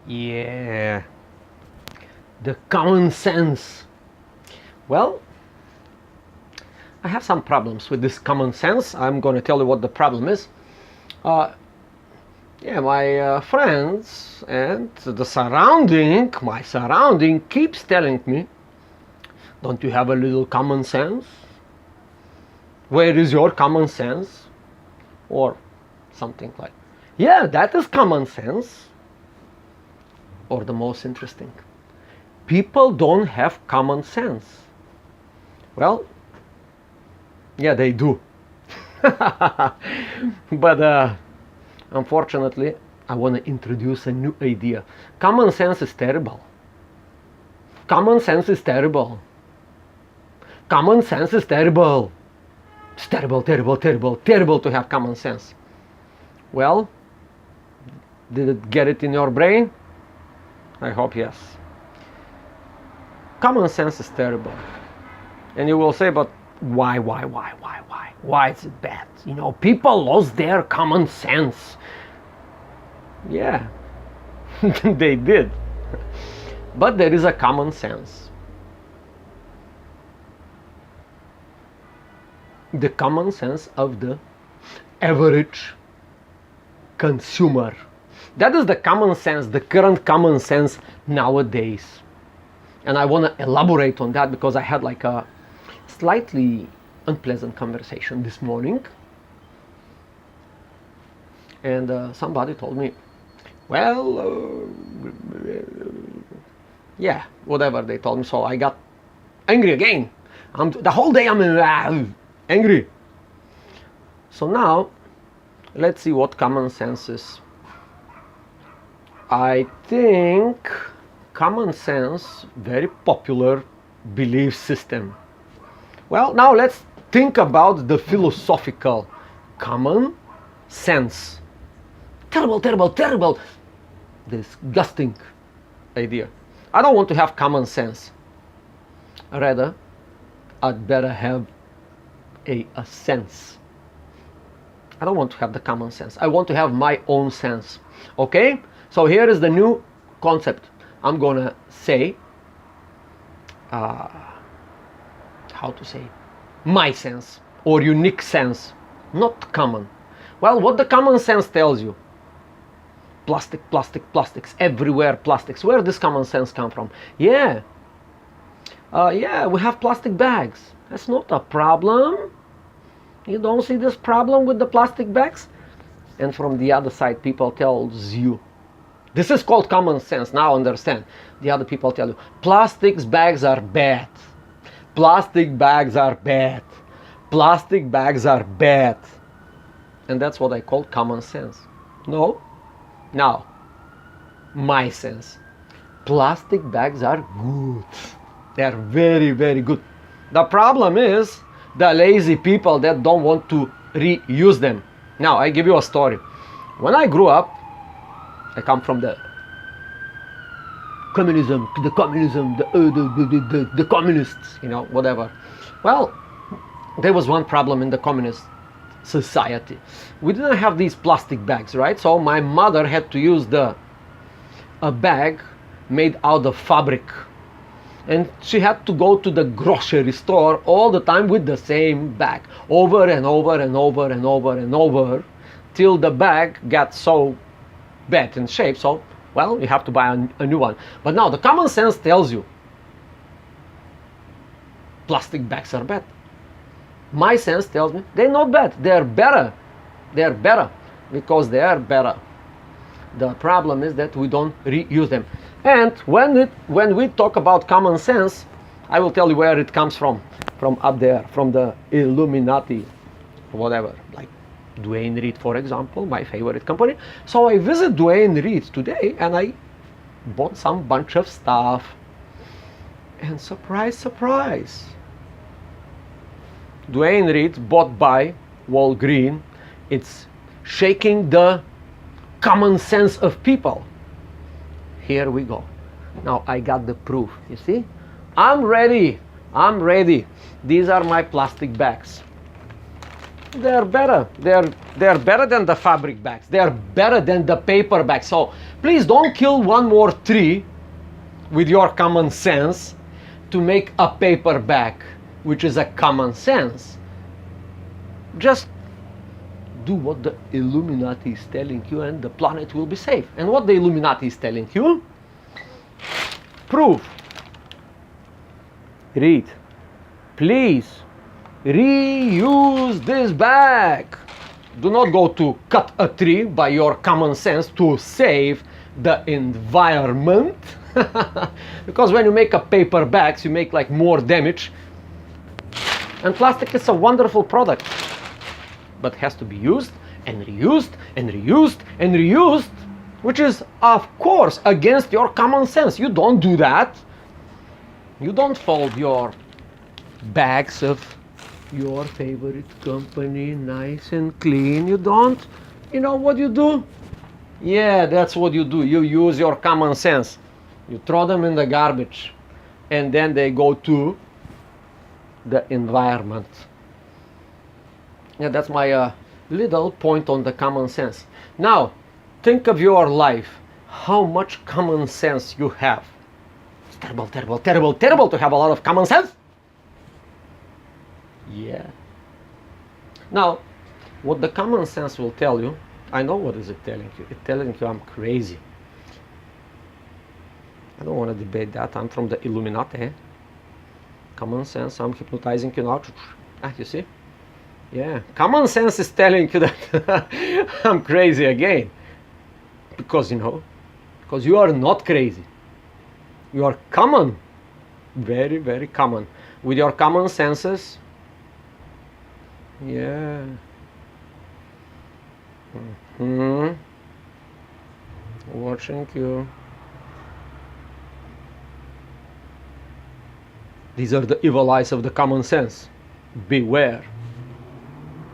Yeah, the common sense. Well, I have some problems with this common sense. I'm going to tell you what the problem is. Uh, yeah, my friends and my surrounding keeps telling me, don't you have a little common sense? Where is your common sense? Or something like, yeah, that is common sense. Or the most interesting, people don't have common sense. Well, yeah, they do. But unfortunately, I want to introduce a new idea. Common sense is terrible. Common sense is terrible. Common sense is terrible. It's terrible, terrible, terrible, terrible to have common sense. Well, did it get it in your brain? I hope yes. Common sense is terrible. And you will say, but why? Why is it bad? You know, people lost their common sense. Yeah, they did. But there is a common sense. The common sense of the average consumer. That is the common sense, the current common sense nowadays. And I want to elaborate on that because I had like a slightly unpleasant conversation this morning. And somebody told me, well, yeah, whatever they told me. So I got angry again. The whole day I'm angry. So now, let's see what common sense is. I think common sense, very popular belief system. Well, now let's think about the philosophical common sense. Terrible, terrible, terrible, disgusting idea. I don't want to have common sense. Rather, I'd better have a sense. I don't want to have the common sense. I want to have my own sense. Okay? So here is the new concept. I'm gonna say, how to say, my sense or unique sense, not common. Well, what the common sense tells you? Plastics, everywhere plastics. Where does common sense come from? Yeah, we have plastic bags. That's not a problem. You don't see this problem with the plastic bags? And from the other side, people tells you, this is called common sense. Now understand. The other people tell you, plastic bags are bad. Plastic bags are bad. Plastic bags are bad. And that's what I call common sense. No? Now, my sense. Plastic bags are good. They are very, very good. The problem is the lazy people that don't want to reuse them. Now, I give you a story. When I grew up, I come from the communism, the communists, you know, whatever. Well, there was one problem in the communist society. We didn't have these plastic bags, right? So my mother had to use a bag made out of fabric. And she had to go to the grocery store all the time with the same bag, over and over and over and over and over, till the bag got so bad in shape. So, well, you have to buy a new one. But now the common sense tells you plastic bags are bad. My sense tells me they're not bad. They're better. They're better because they are better. The problem is that we don't reuse them. And when we talk about common sense, I will tell you where it comes from up there, from the Illuminati, whatever, like Dwayne Reed, for example, my favorite company. So I visit Dwayne Reed today and I bought some bunch of stuff. And surprise, surprise, Dwayne Reed, bought by Walgreen, it's shaking the common sense of people. Here we go. Now I got the proof, you see? I'm ready. These are my plastic bags. They're better. They're better than the fabric bags. They're better than the paper bags. So Please don't kill one more tree with your common sense to make a paper bag, which is a common sense. Just do what the Illuminati is telling you and the planet will be safe. And what the Illuminati is telling you? Proof. Read. Please reuse this bag. Do not go to cut a tree by your common sense to save the environment. Because when you make a paper bags, you make like more damage. And plastic is a wonderful product, but has to be used and reused and reused and reused, which is of course against your common sense. You don't do that. You don't fold your bags of your favorite company nice and clean. You don't. You know what you do? Yeah, that's what you do. You use your common sense. You throw them in the garbage and then they go to the environment. Yeah, that's my little point on the common sense. Now, think of your life. How much common sense you have. It's terrible, terrible, terrible, terrible to have a lot of common sense. Yeah. Now, what the common sense will tell you, I know what is it telling you. It's telling you I'm crazy. I don't want to debate that. I'm from the Illuminati. Common sense, I'm hypnotizing you now. Ah, you see? Yeah. Common sense is telling you that I'm crazy again. Because, because you are not crazy. You are common. Very, very common. With your common senses. Yeah. Watching you. These are the evil eyes of the common sense. Beware.